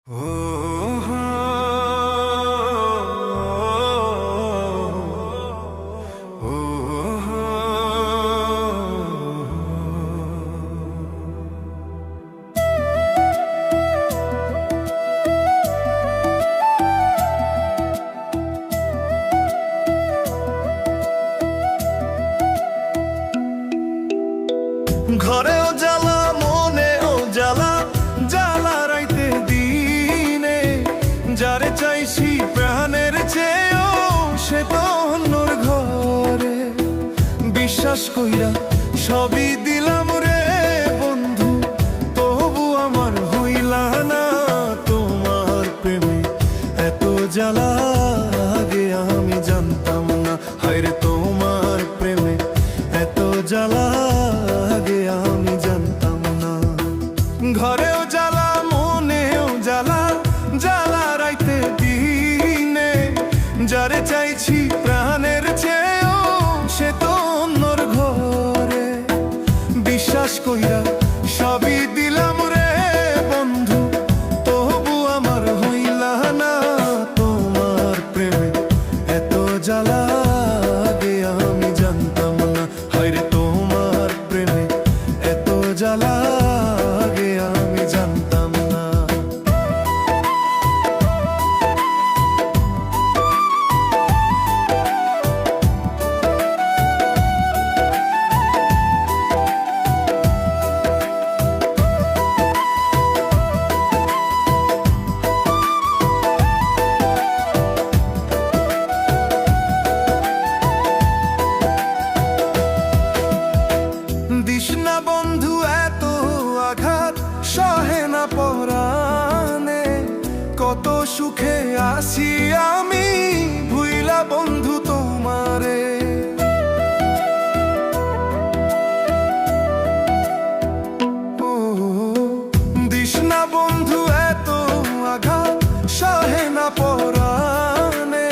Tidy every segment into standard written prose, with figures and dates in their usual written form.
ঘরেও জ্বালা মনেও জ্বালা, জ্বালা রাইতে দিনে। যারে চাইছি প্রাণের চেয়েও সে তো অন্যর ঘরে। বিশ্বাস কইরা সবই দিলাম রে বন্ধু, তবু আমার হইলা না তোমার প্রেমে এত জ্বালা। আগে আমি জানতাম না, হায়রে তোমার প্রেমে এত জ্বালা আগে আমি জানতাম না। ঘরেও জ্বালা মনেও জ্বালা, জ্বালা রাইতে দিনে। যারে চাইছি প্রাণের চেয়েও সে তো অন্যর ঘরে। বিশ্বাস কইরা সবই দিলাম রে বন্ধু, তবু আমার হইলা না তোমার প্রেমে এত জ্বালা। আগে আমি জানতাম না, হায়রে তোমার প্রেমে এত জ্বালা আগে আমি জানতাম না। দিস না বন্ধু এত আঘাত, সহে না পরাণে। কত সুখে আছি আমি ভুইলা বন্ধু তোমারে। ও দিস না বন্ধু এত আঘাত, সহে না পরাণে।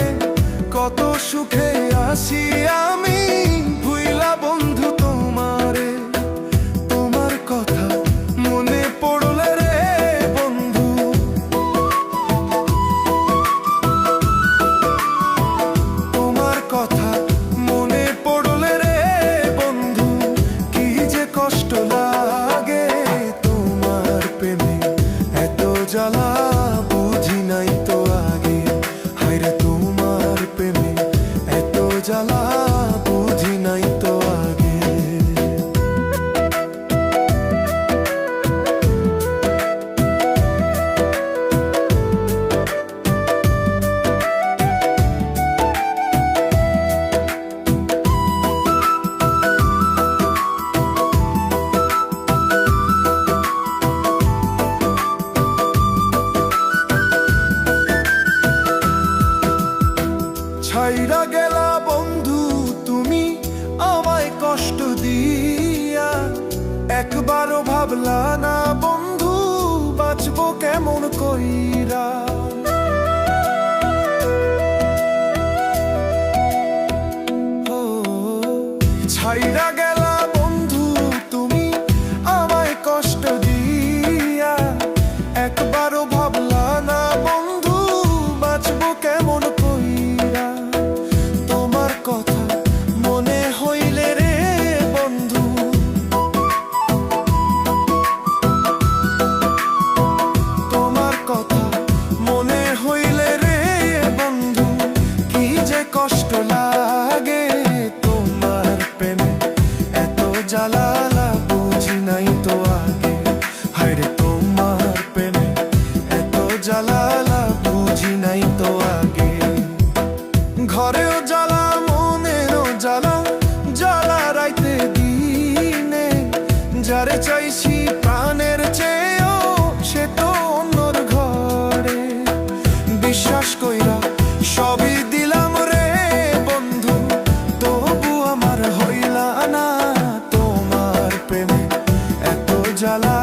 কত সুখে আছি আমি ভুইলা বন্ধু তোমারে। তোমার কথা মনে পড়লে রে বন্ধু, তোমার কথা মনে পড়লে রে বন্ধু, কি যে কষ্ট লাগে তোমার প্রেমে এত জ্বালা। বুঝি নাই তো আগে, হায়রে তোমার প্রেমে এত জ্বালা বুঝি নাই তো আগে। ছাইরা গেলা বন্ধু তুমি আমায় কষ্ট দিয়া। একবারও ভাবলা না বন্ধু বাঁচবো কেমন কইরা। ও ছাইরা গেলা বন্ধু তুমি আমায় কষ্ট দিয়া। একবারও ভাবলা না বন্ধু বাঁচবো কেমন কইরা। তোমার কথা মনে হইলে রে বন্ধু, তোমার কথা মনে হইলে রে বন্ধু, কি যে কষ্ট লাগে তোমার প্রেমে এত জ্বালা। বুঝি নাই তো আগে, হায়রে তোমার প্রেমে এত জ্বালা বুঝি নাই তো আগে। ঘরেও জ্বালা মনেরও জ্বালা, জ্বালা রাইতে দিনে। যারে চাইছি প্রাণের চেয়েও সে তো অন্যর ঘরে। বিশ্বাস কইরা সবই দিলাম রে বন্ধু, তবু আমার হইলা না তোমার প্রেমে এত জ্বালা।